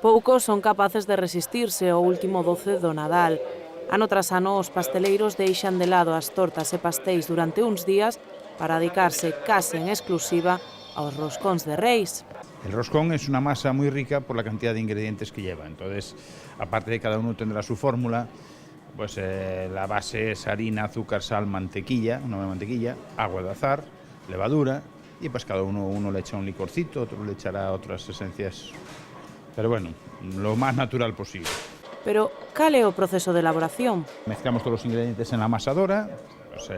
Poucos son capaces de resistirse ao último doce do Nadal. Ano tras ano, os pasteleiros deixan de lado as tortas e pastéis durante uns días para dedicarse case en exclusiva aos roscóns de Reis. El roscón es una masa muy rica por la cantidad de ingredientes que lleva. Entonces, aparte de cada uno tendrá su fórmula, pues la base es harina, azúcar, sal, mantequilla, una mantequilla, agua de azahar, levadura, y pues cada uno le echa un licorcito, otro le echará otras esencias. Pero bueno, lo más natural posible. Pero, cal é o proceso de elaboración? Mezclamos todos los ingredientes en la amasadora, pues,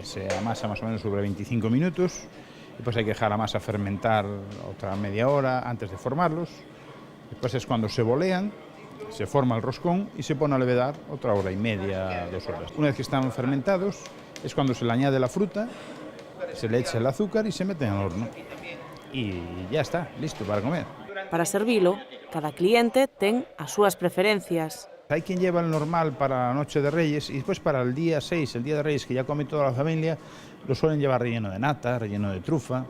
se amasa más o menos sobre 25 minutos, y pues hay que dejar la masa fermentar otra media hora antes de formarlos. Después es cuando se bolean, se forma el roscón y se pone a levedar otra hora y media, 2 horas. Una vez que están fermentados es cuando se le añade la fruta, se le echa el azúcar y se mete en el horno. Y ya está, listo para comer. Para servilo, cada cliente ten as súas preferencias. Hay quien lleva el normal para la noche de Reyes y después para el día 6, el día de Reyes, que ya come toda la familia, lo suelen llevar relleno de nata, relleno de trufa.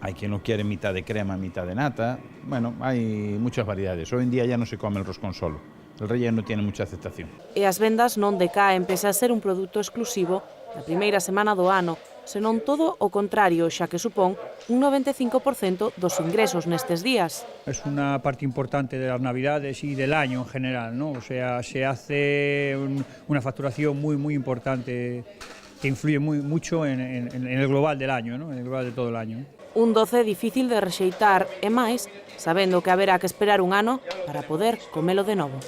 Hay quien lo quiere mitad de crema, mitad de nata. Bueno, hay muchas variedades. Hoy en día ya no se come el roscón solo. El relleno tiene mucha aceptación. E as vendas non decaen pese a ser un produto exclusivo da primeira semana do ano, senón todo o contrario, xa que supón un 95% dos ingresos nestes días. Es una parte importante de las Navidades y del año en general, ¿no? O sea, se hace una facturación muy importante que influye mucho en el global del año, ¿no? En el global de todo el año. Un doce difícil de rexeitar e máis, sabendo que haberá que esperar un ano para poder comelo de novo.